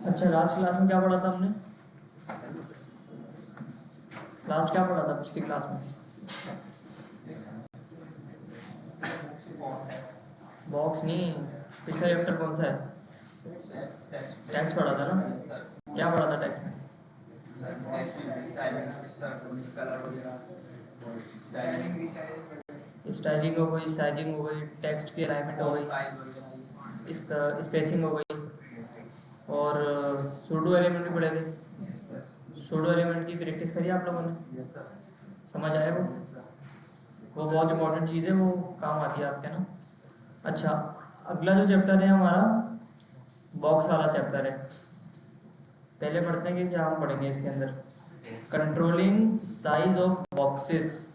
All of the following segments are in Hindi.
अच्छा, लास्ट क्लास में क्या पढ़ा था हमने? लास्ट क्या पढ़ा था पिछली क्लास में? बॉक्स नहीं, पिछला चैप्टर कौन सा है? टैक्स पढ़ा था ना? क्या पढ़ा था टैक्स में? स्टाइलिंग हो गई, साइजिंग हो गई, टेक्स्ट की अलाइनमेंट हो गई, स्पेसिंग हो गई, और सूडो एलिमेंट भी पढ़े थे। सूडो एलिमेंट की प्रैक्टिस करी आप लोगों ने? समझ आया वो बहुत इंपॉर्टेंट चीज़ है, वो काम आती है आपके ना। अच्छा, अगला जो चैप्टर है हमारा बॉक्स वाला चैप्टर है। पहले पढ़ते हैं कि क्या हम पढ़ेंगे इसके अंदर। Controlling size of boxes.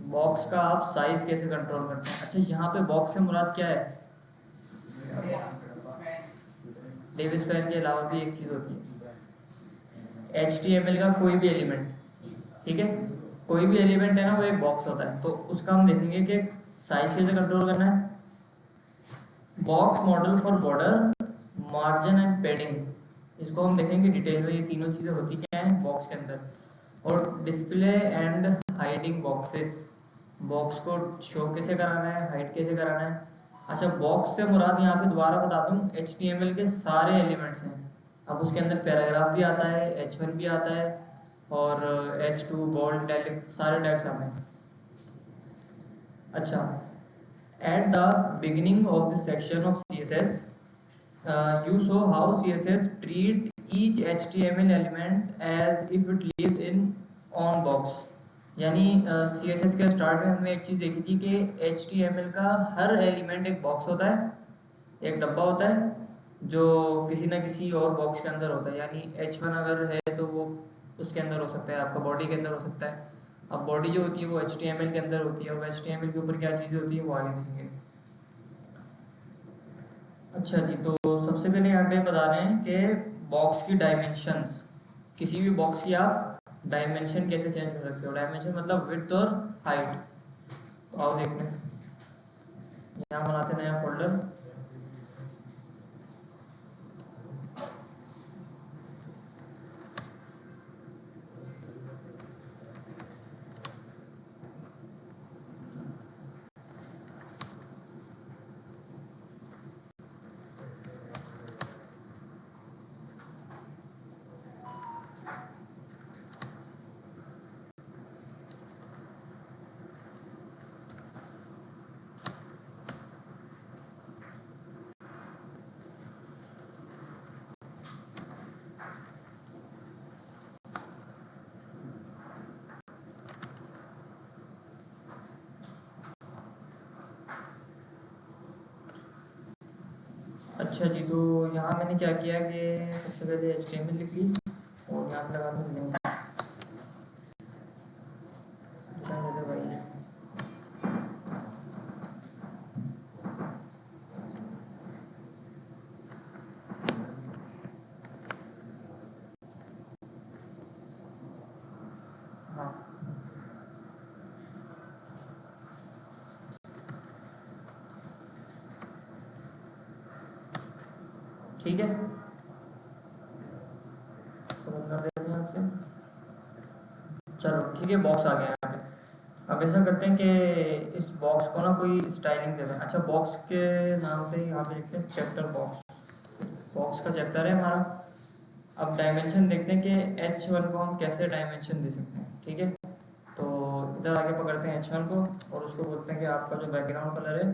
Box का आप साइज कैसे कंट्रोल करते हैं? अच्छा, यहाँ पे बॉक्स से मुराद क्या है? डेविस पैन के अलावा भी एक चीज़ होती है, HTML का कोई भी एलिमेंट, ठीक है, कोई भी एलिमेंट है ना, वो एक बॉक्स होता है। तो उसका हम देखेंगे कि साइज कैसे कंट्रोल करना है। Box model for border, margin and padding, इसको हम देखेंगे डिटेल में। ये तीनों चीज़ें होती क्या हैं बॉक्स के अंदर। और display and hiding boxes, box को शो कैसे कराना है, हाइड कैसे कराना है। अच्छा, बॉक्स से मुराद यहाँ पे दोबारा बता दूँ, HTML के सारे एलिमेंट्स हैं। अब उसके अंदर पैराग्राफ भी आता है, H1 भी आता है, और H2, बोल्ड, इटैलिक, सारे टैग्स आते हैं। अच्छा, at the beginning of the section of CSS, you saw how CSS treat each HTML element as if it lives in on box। यानी CSS के स्टार्ट में हमने एक चीज़ देखी थी कि HTML का हर एलिमेंट एक बॉक्स होता है, एक डब्बा होता है जो किसी ना किसी और बॉक्स के अंदर होता है। यानी H1 अगर है तो वो उसके अंदर हो सकता है, आपका बॉडी के अंदर हो सकता है। अब बॉडी जो होती है वो HTML के अंदर होती है, और HTML के ऊपर क्या चीज़ होती है वो आगे देखेंगे। अच्छा जी, तो सबसे पहले यहाँ पे बता रहे हैं कि बॉक्स की डायमेंशंस, किसी भी बॉक्स की आप डायमेंशन कैसे चेंज कर सकते हो। डायमेंशन मतलब विड्थ और हाइट। तो आओ देखते हैं, यहाँ बनाते हैं नया फोल्डर। अच्छा जी, तो यहाँ मैंने क्या किया कि सबसे पहले HTML लिख ली, और यहाँ पे लगा दूँ लिंक। भाई, हाँ ठीक है, तो बंद कर देते हैं यहाँ से। चलो ठीक है, बॉक्स आ गया यहाँ पे। अब ऐसा करते हैं कि इस बॉक्स को ना कोई स्टाइलिंग दे दें। अच्छा, बॉक्स के नाम पे यहाँ पे लिखते हैं चैप्टर बॉक्स। बॉक्स का चैप्टर है हमारा। अब डायमेंशन देखते हैं कि H1 को हम कैसे डायमेंशन दे सकते हैं, ठीक है। तो इधर आगे पकड़ते हैं H1 को, और उसको बोलते हैं कि आपका जो बैकग्राउंड कलर है,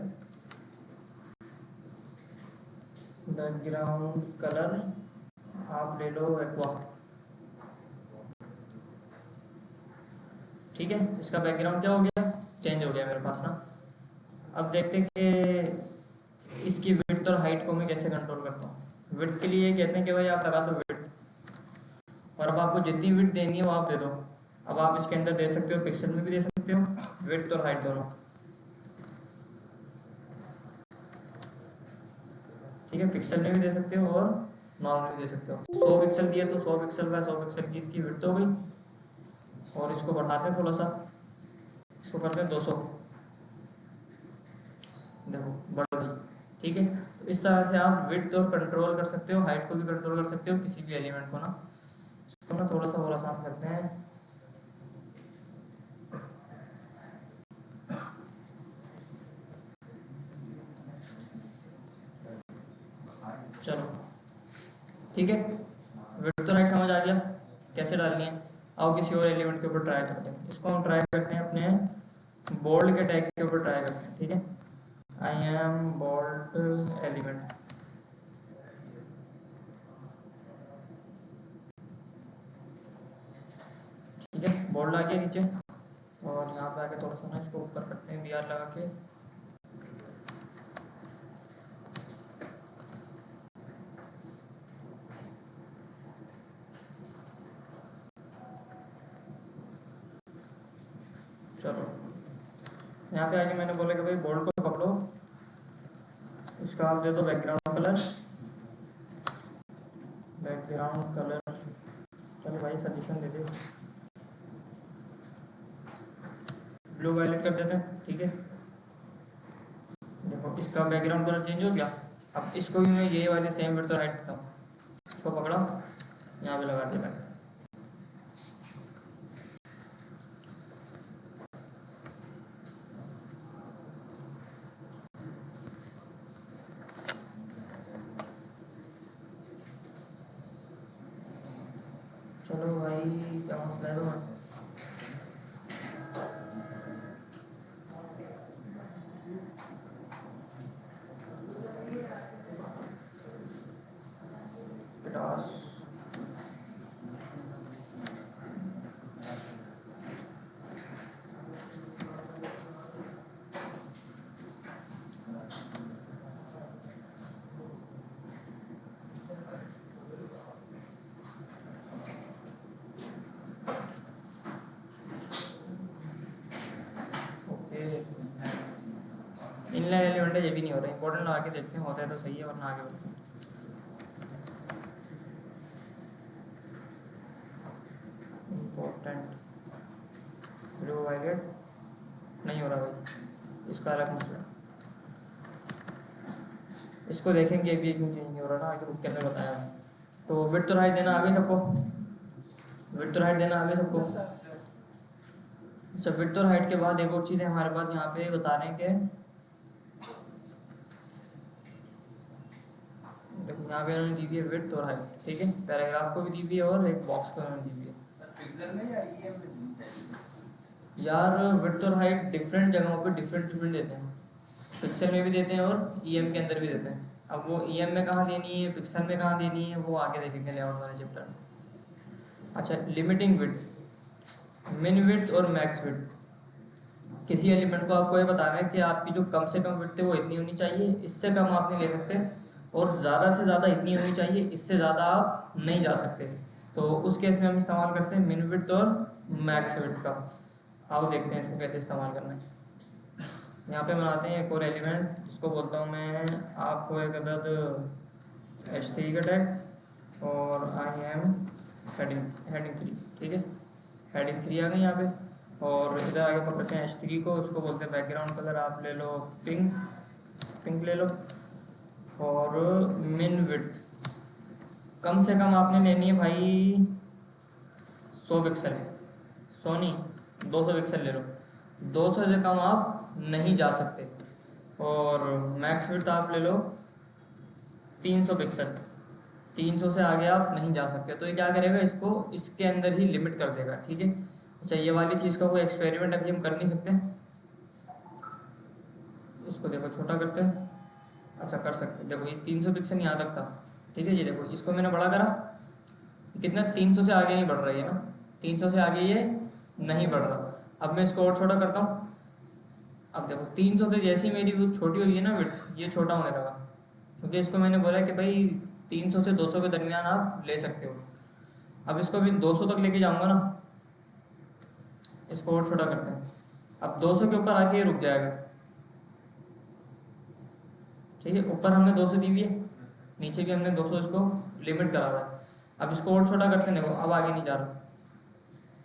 बैकग्राउंड कलर आप ले लो एक्वा, ठीक है। इसका बैकग्राउंड क्या हो गया, चेंज हो गया मेरे पास ना। अब देखते हैं कि इसकी विड्थ और हाइट को मैं कैसे कंट्रोल करता हूँ। विड्थ के लिए कहते हैं कि भाई आप लगा दो विड्थ, और अब आपको जितनी विड्थ देनी है वो आप दे दो। अब आप इसके अंदर दे सकते हो, पिक्सल में भी दे सकते हो, विड्थ और हाइट दोनों, ठीक है। पिक्सल में भी दे सकते हो और नॉर्मल भी दे सकते हो। 100 पिक्सल दिए तो 100 पिक्सल बाय 100 पिक्सल की इसकी विड्थ हो गई। और इसको बढ़ाते हैं थोड़ा सा, इसको करते हैं 200, देखो बढ़ गई, ठीक है। तो इस तरह से आप विड्थ और कंट्रोल कर सकते हो, हाइट को भी कंट्रोल कर सकते हो किसी भी एलिमेंट को ना। इसको ना थोड़ा सा और आसान करते हैं। चलो ठीक है, विड्थ और हाइट समझ आ गया कैसे डालनी है। आओ किसी और एलिमेंट के ऊपर ट्राई करते हैं। इसको हम ट्राई करते हैं अपने बोल्ड के टैग के ऊपर ट्राई करते हैं। ठीक है, आई एम बोल्ड एलिमेंट। ठीक है, बोल्ड आ गया नीचे, और यहाँ पे आके थोड़ा सा ना इसको ऊपर करते हैं BR लगा के। चलो यहाँ पे आके मैंने बोला कि भाई बोल्ड को पकड़ो, इसका आप दे दो बैकग्राउंड कलर, बैकग्राउंड कलर। चलो भाई सजेशन दे दे, ब्लू वायलेट कर देते हैं। ठीक है, देखो इसका बैकग्राउंड कलर चेंज हो गया। अब इसको भी मैं ये वाले सेम विड्थ और हाइट देता हूँ। इसको पकड़ा, यहाँ पे लगा दिया। चलो भाई क्या मसला है तुम्हारा? इनलाइन एलिमेंट है, ये भी नहीं हो रहा। इंपॉर्टेंट लगा के देखते हैं, होता है तो सही है, वरना आगे बढ़ते हैं। इंपॉर्टेंट ब्लू वायलेट नहीं हो रहा भाई, इसका अलग मसला। इसको देखेंगे भी क्यों चेंज नहीं हो रहा ना, आगे बुक के अंदर बताया। तो विड्थ और हाइट देना आगे सबको, विड्थ और हाइट देना आगे सबको। अच्छा, विड्थ और हाइट के बाद एक और चीज़ है हमारे पास, यहाँ पे बता रहे हैं कि यहाँ पे उन्होंने दी हुई है विड्थ और हाइट। ठीक है, पैराग्राफ को भी दी हुई है और एक बॉक्स को उन्होंने दी हुई है। यार विड्थ और हाइट डिफरेंट जगहों पे डिफरेंट देते हैं, पिक्सल में भी देते हैं और EM के अंदर भी देते हैं। अब वो EM में कहाँ देनी है, पिक्सल में कहाँ देनी है, वो आगे देखेंगे लेआउट वाले चैप्टर में। अच्छा, लिमिटिंग विड्थ, मिन विड्थ और मैक्स विड्थ। किसी एलिमेंट को आपको ये बताना है कि आपकी जो कम से कम विड्थ है वो इतनी होनी चाहिए, इससे कम आप नहीं ले सकते, और ज़्यादा से ज़्यादा इतनी होनी चाहिए, इससे ज़्यादा आप नहीं जा सकते। तो उस केस में हम इस्तेमाल करते हैं मिन विड्थ और मैक्स विड्थ का। आओ देखते हैं इसको कैसे इस्तेमाल करना है। यहाँ पे बनाते हैं एक और एलिमेंट, जिसको बोलता हूँ मैं आपको एक अदद H3 का टैग, और आई एम हेडिंग 3। ठीक है, हेडिंग 3 आ गई यहाँ पे, और इधर आगे पकड़ते हैं H3 को, उसको बोलते हैं बैकग्राउंड कलर आप ले लो पिंक ले लो। और मिन विड्थ कम से कम आपने लेनी है भाई 100 पिक्सल, 100 नहीं 200 पिक्सल ले लो, 200 से कम आप नहीं जा सकते। और मैक्स विड्थ आप ले लो 300 पिक्सल, 300 से आगे आप नहीं जा सकते। तो ये क्या करेगा, इसको इसके अंदर ही लिमिट कर देगा। ठीक है, अच्छा ये वाली चीज़ का कोई एक्सपेरिमेंट अभी हम कर नहीं सकते, इसको देखो छोटा करते हैं। अच्छा कर सकते, देखो ये 300 पिक्सल यहाँ तक था। ठीक है, ये देखो इसको मैंने बड़ा करा, कितना 300 से आगे नहीं बढ़ रहा है ना, 300 से आगे ये नहीं बढ़ रहा। अब मैं इसको और छोटा करता हूँ। अब देखो 300 से जैसी मेरी वो छोटी हुई है ना विड्थ, ये छोटा होने लगा, क्योंकि इसको मैंने बोला कि भाई 300 से 200 के दरमियान आप ले सकते हो। अब इसको भी 200 तक लेके जाऊंगा ना, इसको और छोटा करते हैं। अब 200 के ऊपर आके ये रुक जाएगा। ठीक है, ऊपर हमने 200 दी हुई है, नीचे भी हमने 200 इसको लिमिट करा हुआ है। अब इसको और छोटा करते हैं, देखो अब आगे नहीं जा रहा,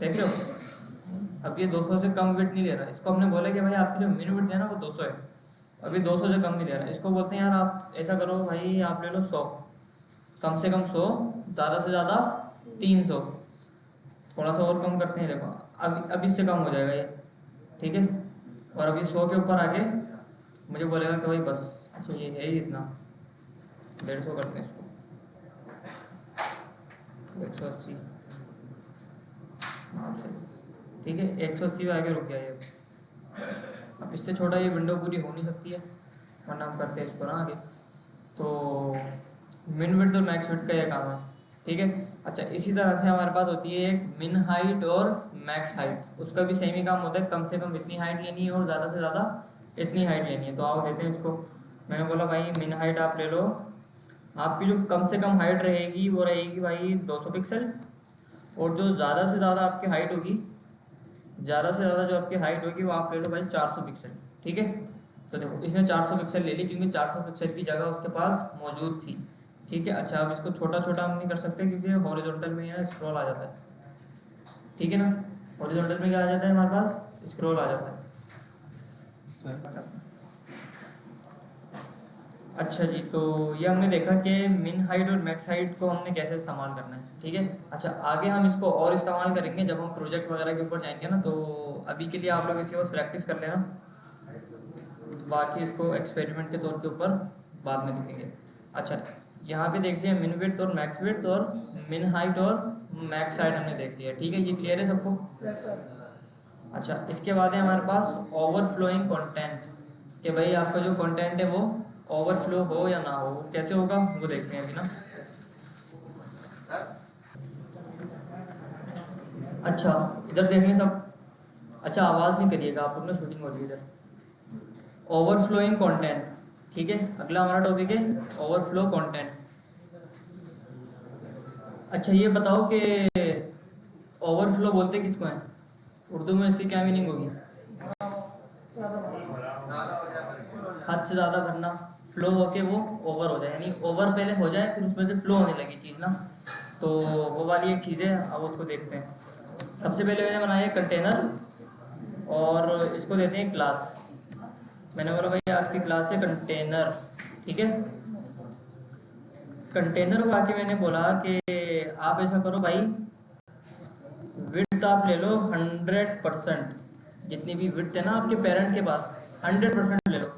देख रहे हो। अब ये 200 से कम विड्थ नहीं दे रहा। इसको हमने बोला कि भाई आपकी जो मिन विड्थ है ना वो 200 है। अभी 200 से कम नहीं दे रहा है। इसको बोलते हैं यार आप ऐसा करो भाई, आप ले लो 100, कम से कम 100, ज़्यादा से ज़्यादा 300, थोड़ा सा और कम करते हैं, देखो अब इससे कम हो जाएगा ये, ठीक है। और अभी 100 के ऊपर आके मुझे बोलेगा कि भाई बस, अच्छा ये है ही इतना, 150 करते हैं इसको, 180, ठीक है, 180 पे आके रुक गया ये। अब इससे छोटा ये विंडो पूरी हो नहीं सकती है, वरना हम करते हैं इसको ना आगे। तो मिन विड्थ और मैक्स विड्थ का ये काम है, ठीक है। अच्छा, इसी तरह से हमारे पास होती है एक मिन हाइट और मैक्स हाइट, उसका भी सेम ही काम होता है, कम से कम इतनी हाइट लेनी है और ज़्यादा से ज़्यादा इतनी हाइट लेनी है। तो आओ देते हैं इसको। मैंने बोला भाई मिन हाइट आप ले लो, आपकी जो कम से कम हाइट रहेगी वो रहेगी भाई 200 पिक्सल, और जो ज़्यादा से ज़्यादा आपकी हाइट होगी, ज़्यादा से ज़्यादा जो आपकी हाइट होगी वो आप ले लो भाई 400 पिक्सल, ठीक है। तो देखो इसने 400 पिक्सल ले ली क्योंकि 400 पिक्सल की जगह उसके पास मौजूद थी, ठीक है। अच्छा, अब इसको छोटा छोटा हम नहीं कर सकते क्योंकि हॉरिजॉन्टल में है स्क्रॉल आ जाता है, ठीक है ना। हॉरिजॉन्टल में क्या आ जाता है हमारे पास, स्क्रॉल आ जाता है। अच्छा जी, तो ये हमने देखा कि मिन हाइट और मैक्स हाइट को हमने कैसे इस्तेमाल करना है, ठीक है। अच्छा, आगे हम इसको और इस्तेमाल करेंगे जब हम प्रोजेक्ट वगैरह के ऊपर जाएंगे ना, तो अभी के लिए आप लोग इसके बस प्रैक्टिस कर लेना, बाकी इसको एक्सपेरिमेंट के तौर के ऊपर बाद में देखेंगे। अच्छा, यहाँ पे देख लिया मिन विड्थ और मैक्स विड्थ, और मिन हाइट और मैक्स हाइट हमने देख लिया, ठीक है। ये क्लियर है सबको? अच्छा, इसके बाद है हमारे पास ओवरफ्लोइंग कंटेंट, कि भाई आपका जो कंटेंट है वो ओवरफ्लो हो या ना हो, कैसे होगा वो देखते हैं अभी ना। अच्छा, इधर देख लें सब। अच्छा, आवाज़ नहीं करिएगा आप लोग ना, शूटिंग हो रही है इधर। ओवरफ्लोइंग कंटेंट, ठीक है, अगला हमारा टॉपिक है ओवरफ्लो कंटेंट। अच्छा, ये बताओ कि ओवरफ्लो बोलते किसको हैं, उर्दू में इसकी क्या मीनिंग होगी? हद से ज़्यादा भरना, फ्लो होके वो ओवर हो जाए, यानी ओवर पहले हो जाए फिर उसमें से फ्लो होने लगी चीज़ ना, तो वो वाली एक चीज़ है। अब उसको देखते हैं। सबसे पहले मैंने बनाया कंटेनर, और इसको देते हैं क्लास। मैंने बोला भाई आपकी क्लास है कंटेनर, ठीक है। कंटेनर को आके मैंने बोला कि आप ऐसा करो भाई, विड्थ आप ले लो 100%, जितनी भी विड्थ है ना आपके पेरेंट के पास 100% ले लो।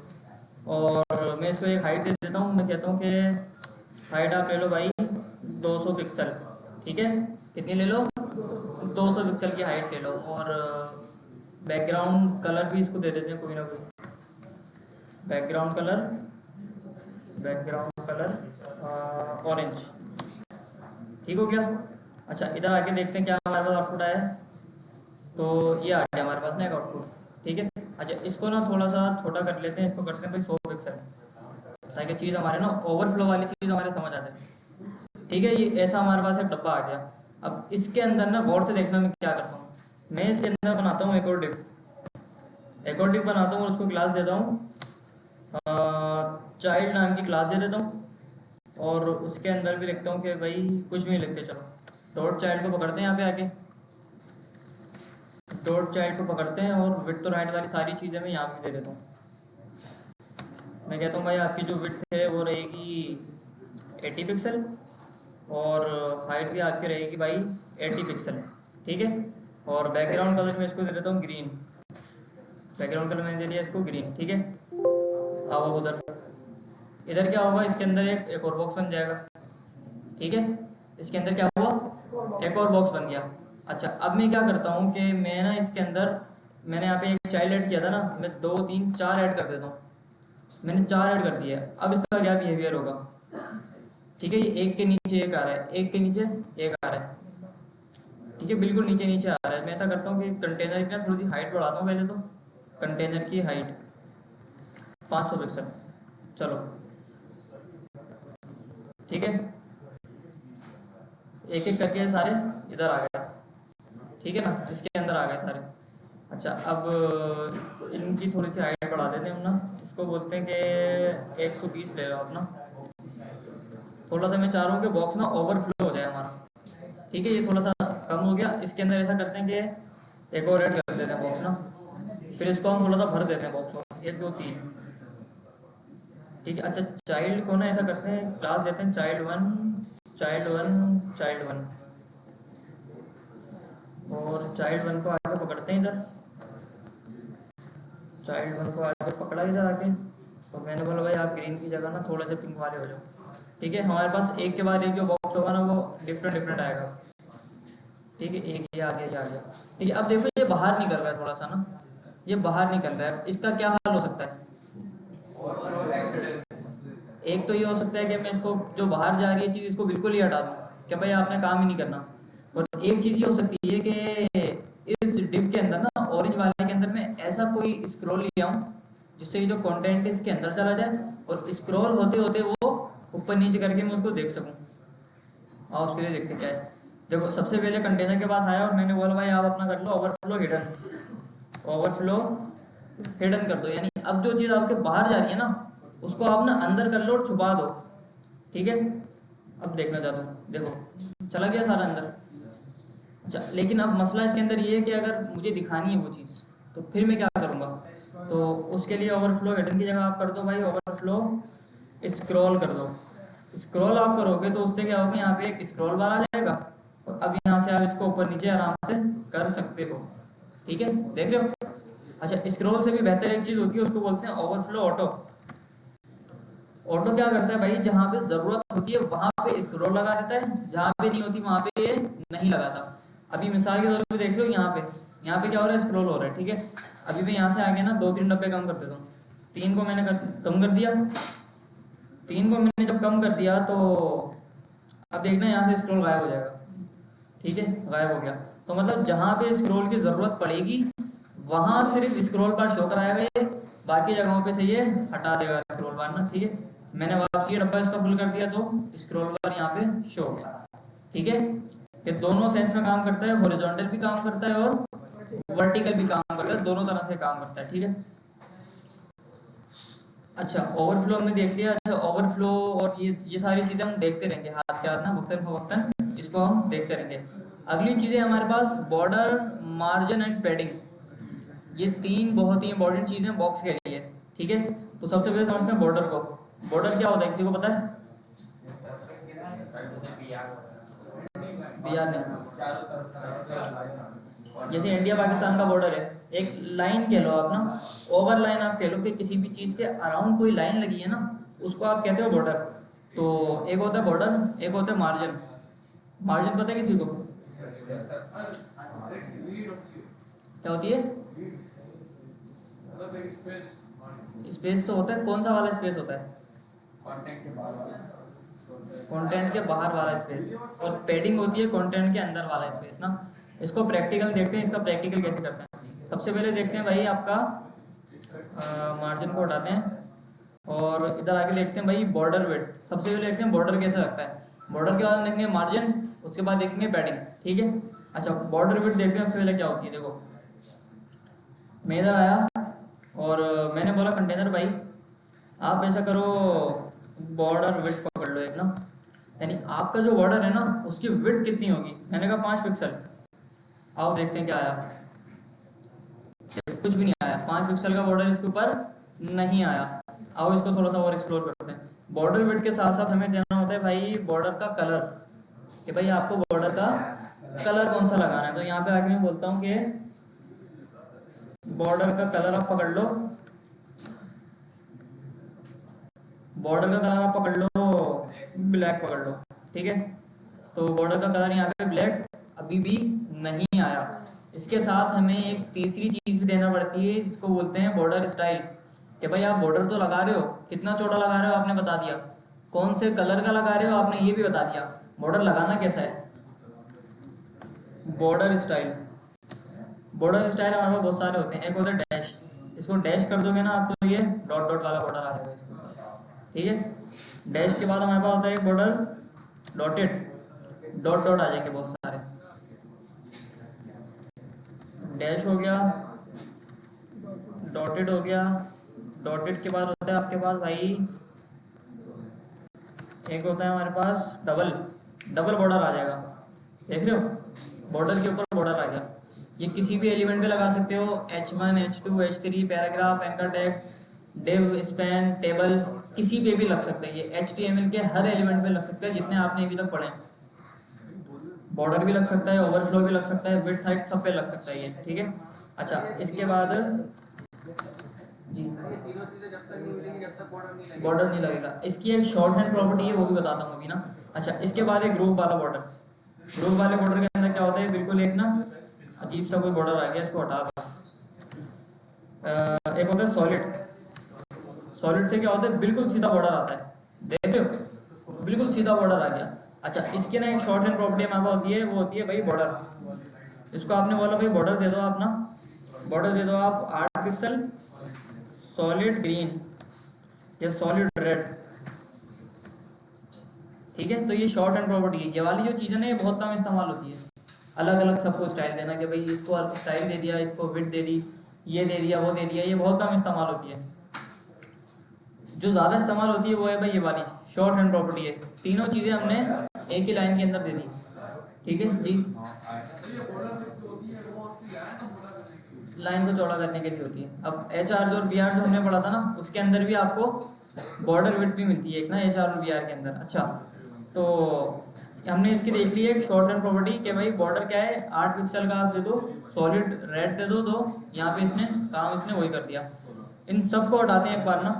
और मैं इसको एक हाइट दे देता हूँ, मैं कहता हूँ कि हाइट आप ले लो भाई 200 पिक्सल, ठीक है। कितनी ले लो? 200 पिक्सल की हाइट ले लो। और बैकग्राउंड कलर भी इसको दे देते हैं कोई ना कोई, background colour, background colour orange, ठीक हो गया। अच्छा, इधर आके देखते हैं क्या हमारे पास आउटपुट आया है। तो ये आ गया हमारे पास ना एक आउटपुट, ठीक है। अच्छा, इसको ना थोड़ा सा छोटा कर लेते हैं, इसको करते हैं भाई 100 पिक्सल, ताकि चीज़ हमारे ना ओवरफ्लो वाली चीज़ हमारे समझ आ जाए, ठीक है। ये ऐसा हमारे पास एक डब्बा आ गया। अब इसके अंदर ना गौर से देखना मैं क्या करता हूँ, मैं इसके अंदर बनाता हूँ एक और डिव, एक और डिव बनाता हूँ और उसको क्लास देता हूँ, चाइल्ड नाम की क्लास दे देता हूँ। और उसके अंदर भी लिखता हूँ कि भाई कुछ भी नहीं लिखते, चलो डॉट चाइल्ड को पकड़ते हैं, यहाँ पे आके डॉट चाइल्ड को पकड़ते हैं, और विड्थ और हाइट वाली सारी चीज़ें मैं यहाँ पे दे देता हूँ। मैं कहता हूँ भाई आपकी जो विड्थ है वो रहेगी 80 पिक्सल, और हाइट भी आपकी रहेगी भाई 80 पिक्सल, ठीक है। और बैकग्राउंड कलर में इसको दे देता हूँ ग्रीन, बैकग्राउंड कलर मैंने दे दिया इसको ग्रीन, ठीक है। अब उधर इधर क्या होगा, इसके अंदर एक और बॉक्स बन जाएगा, ठीक है। इसके अंदर क्या हुआ, एक और बॉक्स बन गया। अच्छा, अब मैं क्या करता हूँ कि मैं ना इसके अंदर, मैंने यहाँ पे एक चाइल्ड ऐड किया था ना, मैं 2 3 4 ऐड कर देता हूँ। मैंने 4 ऐड कर दिया है। अब इसका क्या बिहेवियर होगा, ठीक है। ये एक के नीचे एक आ रहा है, एक के नीचे एक आ रहा है, ठीक है, बिल्कुल नीचे नीचे आ रहा है। मैं ऐसा करता हूँ कि कंटेनर की ना थोड़ी सी हाइट बढ़ाता हूँ पहले तो, कंटेनर की हाइट 500 पिक्सल, चलो ठीक है। एक एक करके सारे इधर आ गए, ठीक है ना, इसके अंदर आ गए सारे। अच्छा, अब इनकी थोड़ी सी हाइट बढ़ा देते हैं हम ना, इसको बोलते हैं कि 120 ले लो आप ना। थोड़ा सा मैं चाह रहा हूँ कि बॉक्स ना ओवरफ्लो हो जाए हमारा, ठीक है। ये थोड़ा सा कम हो गया, इसके अंदर ऐसा करते हैं कि एक और ऐड कर देते हैं बॉक्स ना, फिर इसको हम थोड़ा सा भर देते हैं बॉक्स को, 1 2 3, ठीक है। अच्छा, चाइल्ड को ना ऐसा करते हैं, क्लास देते हैं child one child one child one, और चाइल्ड वन को आगे पकड़ते हैं इधर, चाइल्ड वन को आगे पकड़ा इधर आके। तो मैंने बोला भाई आप ग्रीन की जगह ना थोड़े से पिंक वाले हो जाओ। ठीक है, हमारे पास एक के बाद एक जो बॉक्स होगा ना वो डिफरेंट डिफरेंट आएगा। ठीक है, एक ये आ गया, ये आ गया। ठीक है, अब देखो ये बाहर निकल रहा है थोड़ा सा ना, ये बाहर निकल रहा है, इसका क्या हल हो सकता है? एक तो ये हो सकता है कि मैं इसको, जो बाहर जा रही है चीज़, इसको बिल्कुल ही हटा दूँ कि भाई आपने काम ही नहीं करना। और एक चीज़ ये हो सकती है कि इस डिव के अंदर ना, ऑरेंज वाले के अंदर मैं ऐसा कोई स्क्रॉल ले आऊँ जिससे ये जो कंटेंट है इसके अंदर चला जाए, और स्क्रॉल होते होते वो ऊपर नीचे करके मैं उसको देख सकूँ। और उसके लिए देखते क्या है। देखो सबसे पहले कंटेनर के पास आया और मैंने बोला भाई आप अपना कर लो ओवरफ्लो हिडन, ओवरफ्लो हिडन कर दो। यानी अब जो चीज़ आपके बाहर जा रही है ना उसको आप ना अंदर कर लो और छुपा दो। ठीक है, अब देखना चाहता हूँ, देखो चला गया सारा अंदर। अच्छा, लेकिन अब मसला इसके अंदर ये है कि अगर मुझे दिखानी है वो चीज़ तो फिर मैं क्या करूँगा? तो उसके लिए ओवरफ्लो हिडन की जगह आप कर दो भाई ओवरफ्लो स्क्रॉल कर दो। स्क्रॉल आप करोगे तो उससे क्या होगा, यहाँ पे एक स्क्रॉल बार आ जाएगा, और अब यहाँ से आप इसको ऊपर नीचे आराम से कर सकते हो। ठीक है, देख रहे हो? अच्छा, स्क्रॉल से भी बेहतर एक चीज़ होती है, उसको बोलते हैं ओवरफ्लो ऑटो। ऑटो क्या करता है भाई, जहाँ पे ज़रूरत होती है वहाँ पे स्क्रॉल लगा देता है, जहाँ पे नहीं होती वहाँ पे ये नहीं लगाता। अभी मिसाल के तौर पे देख लो, यहाँ पे क्या हो रहा है, स्क्रॉल हो रहा है। ठीक है, अभी मैं यहाँ से आगे ना 2-3 डब्बे कम कर देता हूँ। 3 को मैंने कम कर दिया, 3 को मैंने जब कम कर दिया तो अब देखना यहाँ से स्क्रॉल गायब हो जाएगा। ठीक है, गायब हो गया। तो मतलब जहाँ पे स्क्रॉल की ज़रूरत पड़ेगी वहाँ सिर्फ स्क्रॉल बार शो कराएगा ये, बाकी जगहों पे से ये हटा देगा स्क्रॉल बार ना। ठीक है, मैंने वापस ये डब्बा इसका फुल कर दिया तो स्क्रॉल बार यहाँ पे शो हो गया। ठीक है, ये दोनों सेंस में काम करता है, हॉरिजॉन्टल भी काम करता है और वर्टिकल भी काम करता है, दोनों तरह से काम करता है। ठीक है, अच्छा ओवरफ्लो हमने देख लिया। अच्छा, ओवरफ्लो और ये सारी चीज़ें हम देखते रहेंगे हाथ के हाथ ना, वक्तन फवक्तन इसको हम देखते रहेंगे। अगली चीज़ें हमारे पास बॉर्डर, मार्जिन एंड पैडिंग, ये 3 बहुत ही इंपॉर्टेंट चीज़ें बॉक्स के लिए। ठीक है, तो सबसे पहले समझते हैं बॉर्डर को। बॉर्डर क्या होता है, किसी को पता है? बिहार नहीं, जैसे इंडिया पाकिस्तान का बॉर्डर है, एक लाइन कह लो आप ना, ओवर लाइन आप कह लो कि किसी भी चीज़ के अराउंड कोई लाइन लगी है ना उसको आप कहते हो बॉर्डर। तो एक होता है बॉर्डर, एक होता है मार्जिन। मार्जिन पता है किसी को क्या होती है? स्पेस तो होता है, कौन सा वाला स्पेस होता है? कंटेंट के बाहर वाला स्पेस, और पैडिंग होती है कंटेंट के अंदर वाला स्पेस ना। इसको प्रैक्टिकल देखते हैं, इसका प्रैक्टिकल कैसे करते हैं। सबसे पहले देखते हैं भाई आपका मार्जिन को हटाते हैं और इधर आके देखते हैं भाई बॉर्डर विड्थ। सबसे पहले देखते हैं बॉर्डर कैसा लगता है, बॉर्डर के बाद देखेंगे मार्जिन, उसके बाद देखेंगे पैडिंग। ठीक है, अच्छा बॉर्डर विड्थ देखते हैं सबसे पहले क्या होती है। देखो मैं इधर आया और मैंने बोला कंटेनर भाई आप ऐसा करो बॉर्डर विड्थ पकड़ लो एक ना, यानी आपका जो बॉर्डर है ना उसकी विड्थ कितनी होगी। मैंने कहा 5 पिक्सल। आओ देखते हैं क्या आया, कुछ भी नहीं आया, 5 पिक्सल का बॉर्डर इसके ऊपर नहीं आया। आओ इसको थोड़ा सा और एक्सप्लोर करते हैं। बॉर्डर विड्थ के साथ साथ हमें देना होता है भाई बॉर्डर का कलर, कि भाई आपको बॉर्डर का कलर कौन सा लगाना है। तो यहाँ पे आके मैं बोलता हूँ कि बॉर्डर का कलर आप पकड़ लो, बॉर्डर का कलर आप पकड़ लो, ब्लैक पकड़ लो। ठीक है, तो बॉर्डर का कलर यहाँ पे ब्लैक अभी भी नहीं आया। इसके साथ हमें एक तीसरी चीज़ भी देना पड़ती है जिसको बोलते हैं बॉर्डर स्टाइल, कि भाई आप बॉर्डर तो लगा रहे हो, कितना चौड़ा लगा रहे हो आपने बता दिया, कौन से कलर का लगा रहे हो आपने ये भी बता दिया, बॉर्डर लगाना कैसा है। बॉर्डर स्टाइल, बॉर्डर स्टाइल हमारे पास बहुत सारे होते हैं। एक होता है डैश, इसको डैश कर दोगे ना आप तो ये डॉट डॉट वाला बॉर्डर आ जाएगा इसके ऊपर। ठीक है, डैश के बाद हमारे पास होता है एक बॉर्डर डॉटेड, डॉट डॉट आ जाएंगे बहुत सारे। डैश हो गया, डॉटेड हो गया, डॉटेड के बाद होता है आपके पास भाई एक होता है हमारे पास डबल, डबल बॉर्डर आ जाएगा। देख रहे हो, बॉर्डर के ऊपर बॉर्डर आ गया। ये किसी भी एलिमेंट पे लगा सकते हो, H1 H2 H3 paragraph anchor tag, div span table किसी पे भी लग सकता है, ये HTML के हर एलिमेंट पे लग सकता है जितने आपने अभी तक पढ़े हैं। बॉर्डर भी लग सकता है, ओवरफ्लो भी लग सकता है, विड्थ हाइट सब पे लग सकता है ये, ठीक है। अच्छा इसके बाद जी तीनों चीजें जब तक नहीं मिलेंगी जब तक बॉर्डर नहीं लगेगा। इसकी एक शॉर्ट हैंड प्रॉपर्टी है, वो भी बताता हूँ अभी ना। अच्छा इसके बाद एक ग्रुप वाला बॉर्डर। ग्रुप वाले बॉर्डर के अंदर क्या होता है, बिल्कुल एक ना अजीब सा कोई बॉर्डर आ गया, इसको हटा दो। एक होता है सॉलिड। सॉलिड से क्या होता है, बिल्कुल सीधा बॉर्डर आता है, देख रहे हो, बिल्कुल सीधा बॉर्डर आ गया। अच्छा इसके ना एक शॉर्ट हैंड प्रॉपर्टी हमारे पास होती है, वो होती है भाई बॉर्डर। इसको आपने बोला भाई बॉर्डर दे दो आप ना, बॉर्डर दे दो आप 8 पिक्सल सॉलिड ग्रीन या सॉलिड रेड, ठीक है। तो ये शॉर्ट हैंड प्रॉपर्टी है। ये वाली जो चीज़ है ना, ये बहुत कम इस्तेमाल होती है। अलग अलग सबको स्टाइल देना कि भाई इसको स्टाइल दे दिया, इसको विड्थ दे दी, ये दे दिया, वो दे दिया, ये बहुत कम इस्तेमाल होती है। जो ज़्यादा इस्तेमाल होती है वो है भाई ये वाली शॉर्ट हैंड प्रॉपर्टी है। तीनों चीज़ें हमने एक ही लाइन के अंदर दे दी, ठीक है जी। लाइन को चौड़ा करने के लिए होती है। अब HR और BR जो हमने पढ़ा था ना, उसके अंदर भी आपको बॉर्डर विड्थ भी मिलती है एक ना, HR और BR के अंदर। अच्छा तो हमने इसकी देख ली है एक शॉर्ट हैंड प्रॉपर्टी कि भाई बॉर्डर क्या है, 8 पिक्सल का आप दे दो, सॉलिड रेड दे दो, तो यहाँ पे इसने काम इसने वही कर दिया। इन सबको हटाते हैं एक बार ना,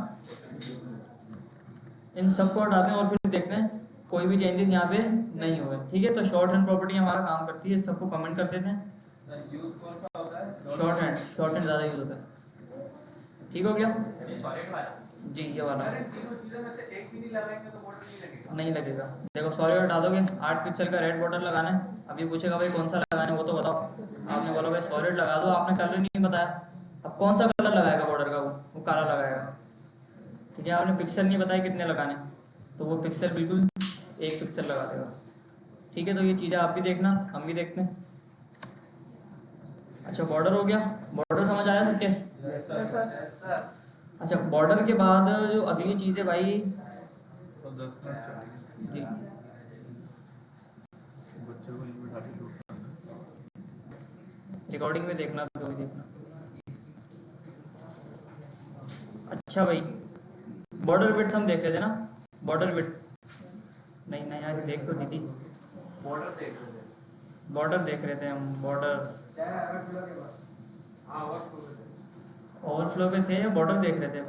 इन सबको हटाते हैं और फिर देखते हैं कोई भी चेंजेस यहाँ पे नहीं हुए, ठीक है। तो शॉर्ट हैंड प्रॉपर्टी हमारा काम करती है, सबको कमेंट कर देते हैं। शॉर्ट हैंड ज़्यादा यूज होता है, ठीक हो गया जी। ये वाला नहीं लगेगा। देखो सॉलिड हटा दोगे, 8 पिक्सल का रेड बॉर्डर लगाना है। अभी पूछेगा भाई कौन सा लगाना है, वो तो बताओ। आपने बोला भाई सॉलिड लगा दो, आपने कलर नहीं बताया। अब कौन सा कलर लगाएगा बॉर्डर का, वो काला लगाएगा, ठीक है। आपने पिक्सल नहीं बताया कितने लगाने, तो वो पिक्सल बिल्कुल 1 पिक्सल लगा देगा, ठीक है। तो ये चीज़ें आप भी देखना, हम भी देखते हैं। अच्छा बॉर्डर हो गया, बॉर्डर समझ आया सबके? अच्छा बॉर्डर के बाद जो अगली चीज़ है भाई जी, रिकॉर्डिंग में देखना तो भी देखना। अच्छा भाई बॉर्डर विड्थ हम देख रहे थे ना, बॉर्डर विड्थ नहीं नहीं यार देख तो दीदी, बॉर्डर देख रहे थे हम। बॉर्डर ओवरफ्लो पे थे या बॉर्डर देख रहे थे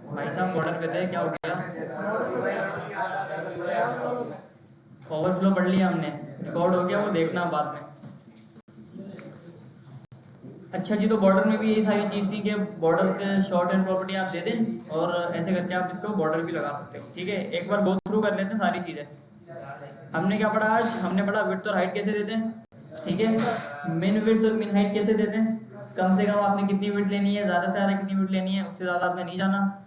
भाई साहब? बॉर्डर पे थे, क्या हो गया? ओवरफ्लो पढ़ लिया हमने, रिकॉर्ड हो गया, वो देखना बाद में। अच्छा जी तो बॉर्डर में भी यही सारी चीज़ थी कि बॉर्डर के शॉर्ट हैंड प्रॉपर्टी आप दे दें और ऐसे करके आप इसको बॉर्डर भी लगा सकते हो, ठीक है। एक बार गो थ्रू कर लेते हैं सारी चीज़ें। हमने क्या पढ़ा आज? हमने पढ़ा विड्थ और हाइट कैसे देते हैं, ठीक है। मिन विड्थ और मिन हाइट कैसे देते हैं, कम से कम आपने कितनी विड्थ लेनी है, ज़्यादा से ज़्यादा कितनी विड्थ लेनी है, उससे ज़्यादा आपने नहीं जाना।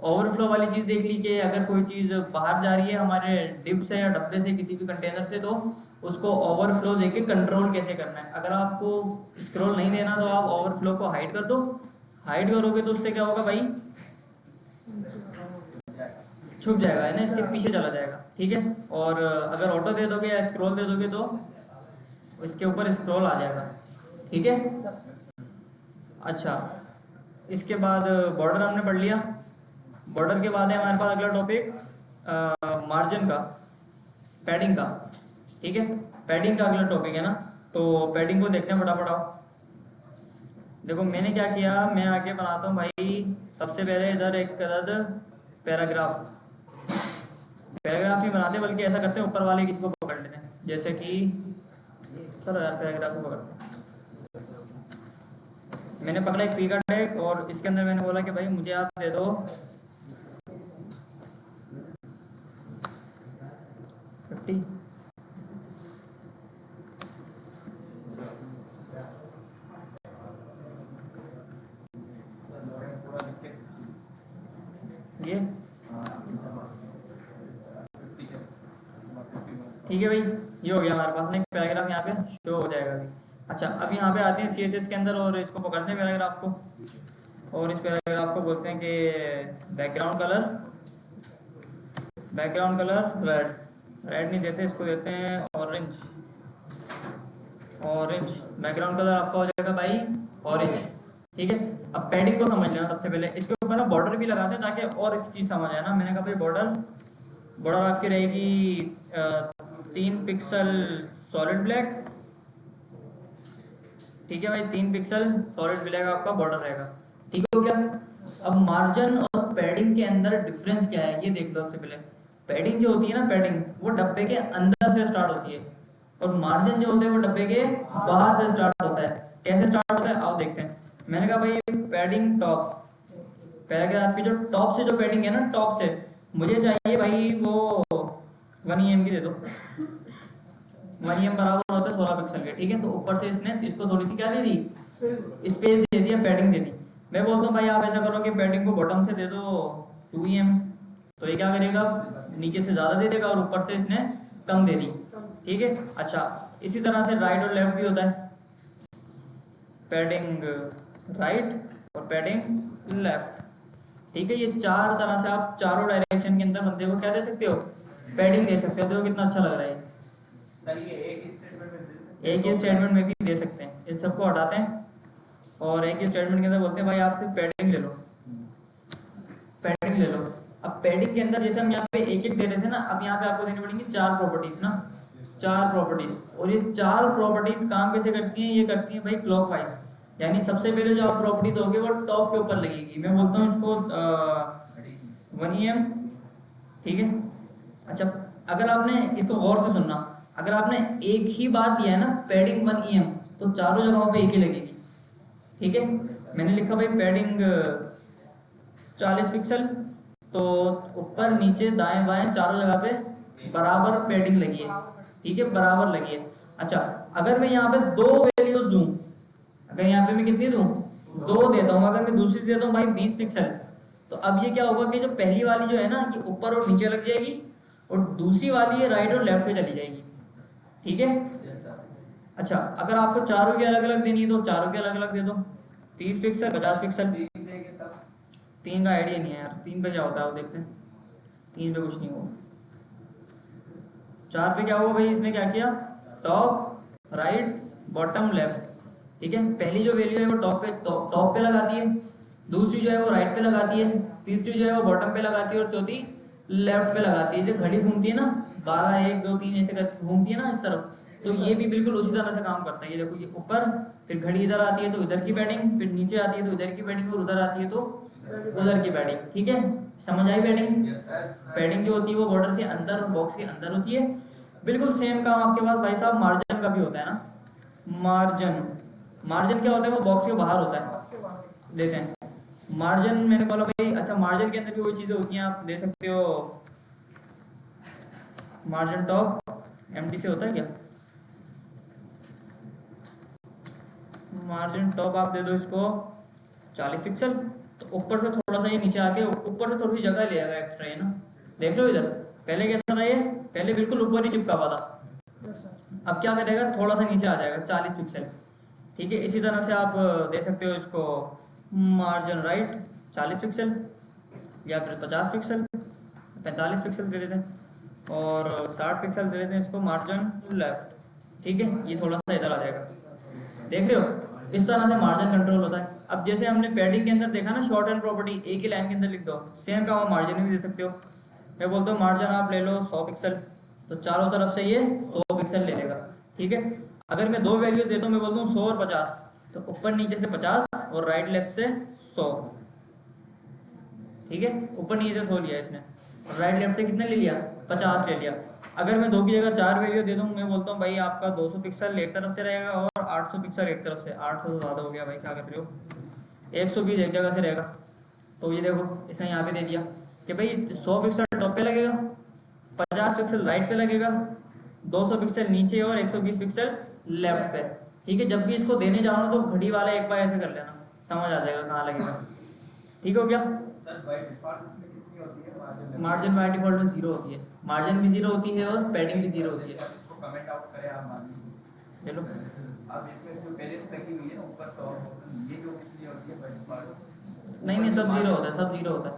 ओवरफ्लो वाली चीज़ देख ली कि अगर कोई चीज़ बाहर जा रही है हमारे डिप से या डब्बे से, किसी भी कंटेनर से, तो उसको ओवरफ्लो देके कंट्रोल कैसे करना है। अगर आपको स्क्रॉल नहीं देना तो आप ओवरफ्लो को हाइड कर दो। हाइड करोगे तो उससे क्या होगा भाई, छुप जाएगा, है ना, इसके पीछे चला जाएगा, ठीक है। और अगर ऑटो दे दोगे या स्क्रॉल दे दोगे तो इसके ऊपर स्क्रॉल आ जाएगा, ठीक है। अच्छा इसके बाद बॉर्डर हमने पढ़ लिया। बॉर्डर के बाद है हमारे पास अगला टॉपिक मार्जिन का, पैडिंग का, ठीक है। पैडिंग का अगला टॉपिक है ना, तो पैडिंग को देखते हैं फटाफट आओ। देखो मैंने क्या किया, मैं आगे बनाता हूँ भाई। सबसे पहले इधर एक पैराग्राफ, पैराग्राफ ही बनाते बल्कि ऐसा करते हैं ऊपर वाले किसी को पकड़ लेते हैं, जैसे कि चलो यार पैराग्राफ को पकड़ते हैं। मैंने पकड़ा एक पी का टैग और इसके अंदर मैंने बोला कि भाई मुझे आप दे दो 50। ये ठीक है भाई, ये हो गया हमारे पास ना, एक पैराग्राफ यहाँ पे शो हो जाएगा अभी। अच्छा अब यहाँ पे आते हैं CSS के अंदर और इसको पकड़ते हैं पैराग्राफ को, और इस पैराग्राफ को बोलते हैं कि बैकग्राउंड कलर रेड। रेड नहीं देते, इसको देते हैं ऑरेंज। ऑरेंज बैकग्राउंड कलर आपका हो जाएगा भाई ऑरेंज, ठीक है। अब पैडिंग को समझ लेना सबसे पहले, इसके ऊपर ना बॉर्डर भी लगाते हैं ताकि और एक चीज समझ आए ना। मैंने कहा भाई बॉर्डर आपकी रहेगी 3 पिक्सल सॉलिड ब्लैक, ठीक है भाई, 3 पिक्सल सॉलिड ब्लैक आपका बॉर्डर रहेगा, ठीक हो गया। अब मार्जिन और पैडिंग के अंदर डिफरेंस क्या है ये देख लो सबसे पहले। पैडिंग जो होती है ना, पैडिंग वो डब्बे के अंदर से स्टार्ट होती है, और मार्जिन जो होते हैं वो डब्बे के बाहर से स्टार्ट होता है। कैसे स्टार्ट होता है आओ देखते हैं। मैंने कहा भाई पैडिंग टॉप, पैराग्राफ की जो टॉप से जो पैडिंग है ना, टॉप से मुझे चाहिए भाई वो 1 EM की दे दो। 1 EM बराबर होता है 16 पिक्सल के, ठीक है। तो ऊपर से इसने इसको थोड़ी सी क्या दे दी, स्पेस दे दिया, पैडिंग दे दी। मैं बोलता हूँ भाई आप ऐसा करो कि पैडिंग को बॉटम से दे दो 2 EM, तो ये क्या करेगा, नीचे से ज़्यादा दे देगा और ऊपर से इसने कम दे दी, ठीक है। अच्छा, इसी तरह से राइट और लेफ्ट भी होता है, पैडिंग राइट और पैडिंग लेफ्ट, ठीक है। ये चार तरह से आप चारों डायरेक्शन के अंदर बंदे को क्या दे सकते हो, पैडिंग दे सकते हो। देखो कितना अच्छा लग रहा है। एक ही स्टेटमेंट में भी दे सकते हैं। इस सबको हटाते हैं और एक ही स्टेटमेंट के अंदर बोलते हैं भाई आप सिर्फ पैडिंग ले लो, पैडिंग ले लो। अब पैडिंग के अंदर जैसे हम यहाँ पे एक एक दे रहे थे ना, अब यहाँ पे आपको देनी पड़ेंगी 4 प्रॉपर्टीज ना, 4 प्रॉपर्टीज। और ये 4 प्रॉपर्टीज काम कैसे करती हैं, ये करती हैं भाई क्लॉकवाइज। यानी सबसे पहले जो आप प्रॉपर्टी दोगे वो टॉप के ऊपर लगेगी। मैं बोलता हूँ इसको 1 EM, ठीक है। अच्छा, अगर आपने इसको गौर से सुनना, अगर आपने एक ही बात दिया है ना पैडिंग 1 EM, तो चारों जगहों पे एक ही लगेगी, ठीक है। मैंने लिखा भाई पैडिंग 40 पिक्सल, तो ऊपर नीचे दाएं बाएं चारों जगह पे बराबर पैडिंग लगी है, ठीक है, बराबर लगी है। अच्छा, अगर मैं यहाँ पे 2 वैल्यूज दूं, अगर यहाँ पे मैं कितनी दूं, 2 देता हूँ, अगर मैं दूसरी देता हूँ भाई 20 पिक्सल, तो अब ये क्या होगा कि जो पहली वाली जो है ना ये ऊपर और नीचे लग जाएगी, और दूसरी वाली ये राइट और लेफ्ट पे चली जाएगी, ठीक है। अच्छा, अगर आपको चारों की अलग अलग देनी है तो चारों की अलग अलग दे दो, 30 पिक्सल 50 पिक्सल। 3 का आइडिया नहीं है यार, 3 पे क्या होता है वो देखते हैं। 3 पे कुछ नहीं होगा, 4 पे क्या हुआ भाई, इसने क्या किया, टॉप राइट बॉटम लेफ्ट, ठीक है। पहली जो वैल्यू है वो टॉप पे लगाती है, दूसरी जो है वो राइट पे लगाती है, तीसरी जो है वो बॉटम पे लगाती है, और चौथी लेफ्ट पे लगाती है। जो घड़ी घूमती है ना 12 1 2 3 ऐसे करके घूमती है ना इस तरफ, तो ये भी बिल्कुल उसी तरह से काम करता है। ये देखो, ये ऊपर, फिर घड़ी इधर आती है तो इधर की पैडिंग, फिर नीचे आती है तो इधर की पैडिंग, और उधर आती है तो उधर की पैडिंग, ठीक है। समझ आई पैडिंग। पैडिंग जो होती है वो बॉर्डर के अंदर, बॉक्स के अंदर होती है। बिल्कुल सेम काम आपके पास भाई साहब मार्जिन का भी होता है ना। मार्जिन क्या होता है, वो बॉक्स के बाहर होता है, देते हैं मार्जिन। मैंने बोला भाई अच्छा, मार्जिन के अंदर भी वही चीजें होती हैं, आप दे सकते हो मार्जिन टॉप एमडी से होता है क्या, मार्जिन टॉप आप दे दो इसको 40 पिक्सल, तो ऊपर से थोड़ा सा ये नीचे आके ऊपर से थोड़ी सी जगह ले आएगा एक्स्ट्रा, ये ना देख लो इधर। पहले कैसा था, ये पहले बिल्कुल ऊपर ही चिपका हुआ था, अब क्या करेगा, थोड़ा सा नीचे आ जाएगा 40 पिक्सल, ठीक है। इसी तरह से आप दे सकते हो इसको मार्जिन राइट 40 पिक्सल, या फिर 50 पिक्सल, 45 पिक्सल दे देते हैं, और 60 पिक्सल दे देते हैं इसको मार्जिन लेफ्ट, ठीक है। ये थोड़ा सा इधर आ जाएगा, देख रहे हो। इस तरह से मार्जिन कंट्रोल होता है। अब जैसे हमने पैडिंग के अंदर देखा ना, शॉर्ट हैंड प्रॉपर्टी एक ही लाइन के अंदर लिख दो, सेम का वो मार्जिन भी दे सकते हो। मैं बोलता हूँ मार्जिन आप ले लो 100 पिक्सल, तो चारों तरफ से ये 100 पिक्सल ले लेगा, ठीक है। अगर मैं 2 वैल्यूज देता हूँ, मैं बोलता हूँ 100 और 50, तो ऊपर नीचे से 50 और राइट लेफ्ट से 100, ठीक है। ऊपर नीचे से 100 लिया इसने, राइट लेफ्ट से कितने ले लिया, 50 ले लिया। अगर मैं 2 की जगह 4 वैल्यू दे दूँ, मैं बोलता हूँ भाई आपका 200 पिक्सल एक तरफ से रहेगा और 800 पिक्सल एक तरफ से। 800 तो ज़्यादा हो गया भाई, क्या कर रहे हो, 120 एक जगह से रहेगा। तो ये देखो इसने यहाँ पे दे दिया कि भाई 100 पिक्सल टॉप पे लगेगा, 50 पिक्सल राइट पे लगेगा, 200 पिक्सल नीचे और 120 पिक्सल लेफ्ट पे, ठीक है। जब भी इसको देने जाओ तो घड़ी वाला एक बार ऐसे कर लेना, समझ आ जाएगा कहाँ लगेगा, ठीक हो गया। मार्जिन बाय डिफॉल्ट में 0 होती है, मार्जिन भी 0 होती है और पैडिंग भी 0 होती है। कमेंट आउट करें आप मान लीजिए, चलो अब इसमें जो पहले से लगी हुई है ना ऊपर टॉप, ये जो कितनी होती है बाय नहीं सब 0 होता है, सब 0 होता है,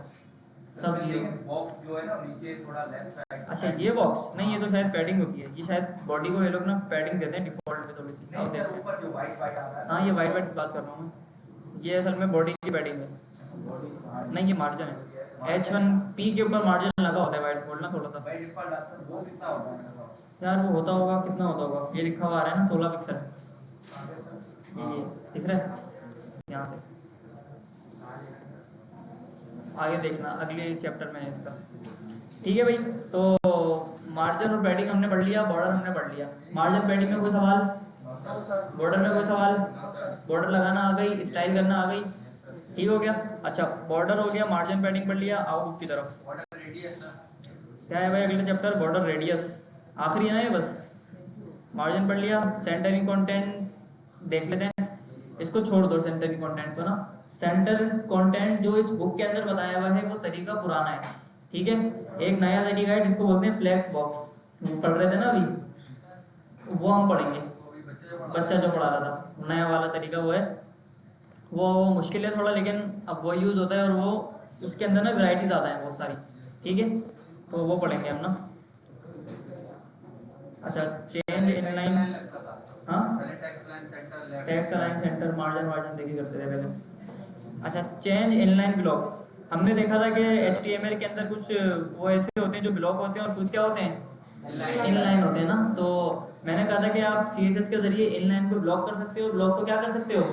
सब 0। बॉक्स जो है ना नीचे थोड़ा लेफ्ट साइड, अच्छा ये बॉक्स नहीं, ये तो शायद पैडिंग होती है, ये शायद बॉडी को ये लोग ना पैडिंग देते हैं डिफॉल्ट में थोड़ी सी। नहीं ऊपर जो वाइट वाइट आ रहा है, हाँ ये वाइट वाइट की बात कर रहा हूँ मैं, ये असल में बॉडी की पैडिंग है, नहीं ये मार्जिन है। H1P के ऊपर मार्जिन लगा होता है वाइट फोल्ड ना थोड़ा सा। बाय डिफॉल्ट आता है वो कितना होता है यार वो होता होगा, कितना होता होगा, ये लिखा हुआ आ रहा है ना 16 पिक्सल, ये दिख रहा है यहाँ से। आगे देखना अगले चैप्टर में है इसका, ठीक है भाई। तो मार्जिन और पैडिंग हमने पढ़ लिया, बॉर्डर हमने पढ़ लिया। मार्जिन पैडिंग में कोई सवाल, बॉर्डर में कोई सवाल? बॉर्डर लगाना आ गई, स्टाइल करना आ गई, ठीक हो गया। अच्छा बॉर्डर हो गया, मार्जिन पैडिंग पढ़ लिया। आउट की तरफ बॉर्डर रेडियस क्या है भाई अगले चैप्टर? बॉर्डर रेडियस, आखिरी है ना ये बस। मार्जिन पढ़ लिया, सेंटरिंग कंटेंट देख लेते हैं, इसको छोड़ दो सेंटरिंग कंटेंट को ना। सेंटर कंटेंट जो इस बुक के अंदर बताया हुआ है वो तरीका पुराना है, ठीक है। एक नया तरीका है जिसको बोलते हैं फ्लेक्स बॉक्स, पढ़ रहे थे ना अभी, वो हम पढ़ेंगे। बच्चा जो पढ़ा रहा था, नया वाला तरीका वो है, वो मुश्किल है थोड़ा, लेकिन अब वो यूज़ होता है और वो उसके अंदर ना वैरायटी ज़्यादा है बहुत सारी, ठीक है। तो वो पढ़ेंगे हम ना। अच्छा चेंज इनलाइन, हाँ टैक्स अलाइन सेंटर मार्जिन देखिए करते थे पहले। अच्छा चेंज इनलाइन ब्लॉक, हमने देखा था कि HTML के अंदर कुछ वो ऐसे होते हैं जो ब्लॉक होते हैं और कुछ क्या होते हैं इनलाइन होते हैं ना। तो मैंने कहा था कि आप CSS के जरिए इनलाइन को ब्लॉक कर सकते हो, ब्लॉक को क्या कर सकते हो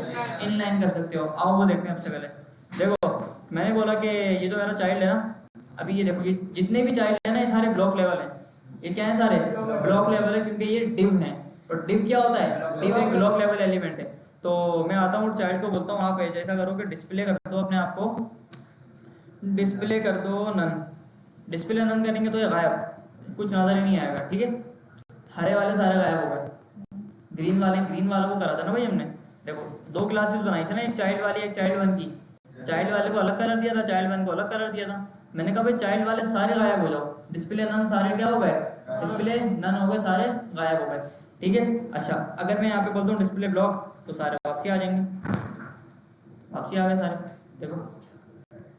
इनलाइन कर सकते हो। आओ वो देखते हैं। सबसे पहले देखो मैंने बोला कि ये जो मेरा चाइल्ड है ना, अभी ये देखो ये जितने भी चाइल्ड है ना ये सारे ब्लॉक लेवल हैं। ये क्या है? सारे ब्लॉक लेवल है क्योंकि ये डिव हैं। और डिव क्या होता है? डिव एक ब्लॉक लेवल एलिमेंट है। तो मैं आता हूँ चाइल्ड को बोलता हूँ आप ऐसा करो कि डिस्प्ले कर दो अपने आप को, डिस्प्ले कर दो नन। डिस्प्ले नन करेंगे तो ये गायब, कुछ नजर ही नहीं आएगा, ठीक है। हरे वाले सारे गायब हो गए, ग्रीन वालों को करा था ना भाई हमने। देखो दो क्लासेस बनाई थी ना, एक चाइल्ड वाली एक चाइल्ड वन की। चाइल्ड वाले को अलग कलर दिया था, चाइल्ड वन को अलग कलर दिया था। मैंने कहा भाई चाइल्ड वाले सारे गायब हो जाओ, डिस्प्ले नन सारे क्या हो गए, डिस्प्ले नन हो गए, सारे गायब हो गए, ठीक है। अच्छा अगर मैं यहाँ पे बोलता हूँ डिस्प्ले ब्लॉक तो सारे वापसी आ जाएंगे, वापसी आ गए सारे, देखो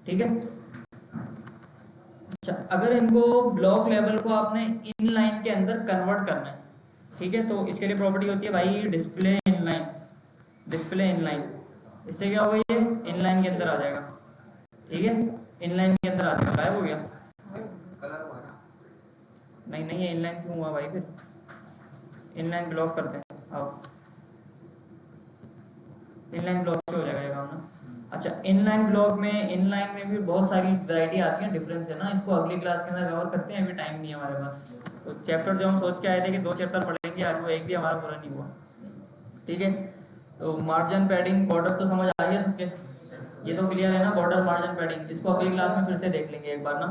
ठीक है। अच्छा अगर इनको ब्लॉक लेवल को आपने इनलाइन के अंदर कन्वर्ट करना है, ठीक है, तो इसके लिए प्रॉपर्टी होती है भाई डिस्प्ले इनलाइन। डिस्प्ले इनलाइन, इससे क्या होगा ये इनलाइन के अंदर आ जाएगा, ठीक है। इनलाइन के अंदर आ जाएगा, गायब हो गया। नहीं ये इनलाइन क्यों हुआ भाई? फिर इनलाइन ब्लॉक करते हैं, अब इनलाइन ब्लॉक से हो जाएगा ये काम ना। अच्छा इनलाइन ब्लॉक में, इनलाइन में भी बहुत सारी वैरायटी आती है, डिफरेंस है ना। इसको अगली क्लास के अंदर कवर करते हैं, अभी टाइम नहीं है हमारे पास। तो चैप्टर जो हम सोच के आए थे कि 2 चैप्टर पढ़ेंगे, आज वो एक भी हमारा पूरा नहीं हुआ, ठीक है। तो मार्जिन पैडिंग बॉर्डर तो समझ आ गया सबके, ये तो क्लियर है ना। बॉर्डर मार्जिन पैडिंग इसको अगली क्लास में फिर से देख लेंगे एक बार ना।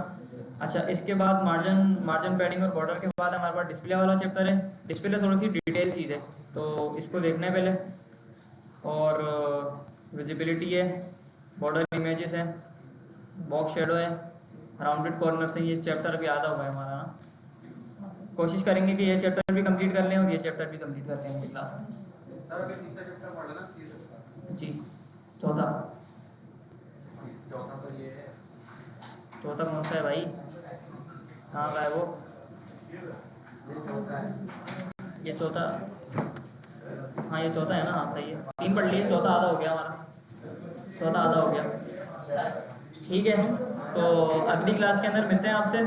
अच्छा इसके बाद मार्जिन पैडिंग और बॉर्डर के बाद हमारे पास डिस्प्ले वाला चैप्टर है। डिस्प्ले थोड़ी सी डिटेल चीज़ है तो इसको देखना है पहले। और विजिबिलिटी है, बॉर्डर इमेजेस है, बॉक्स शेडो है, राउंडेड कॉर्नर से। ये चैप्टर अभी आधा हुआ है हमारा ना। कोशिश करेंगे कि ये चैप्टर भी कंप्लीट कर लें और ये चैप्टर भी कंप्लीट कर लें क्लास में। सर अभी तीसरा चैप्टर पढ़ लेना CSS का जी चौथा तो ये है। चौथा कौन सा है भाई? कहाँ का है वो? ये चौथा है, ये चौथा, हाँ ये चौथा है ना। हाँ सही है, 3 पढ़ लिए, चौथा आधा हो गया हमारा, चौथा आधा हो गया, ठीक है। तो अगली क्लास के अंदर मिलते हैं आपसे।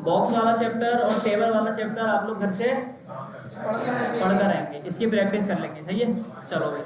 बॉक्स वाला चैप्टर और टेबल वाला चैप्टर आप लोग घर से पढ़ कर आएंगे, इसकी प्रैक्टिस कर लेंगे, सही है। चलो भाई।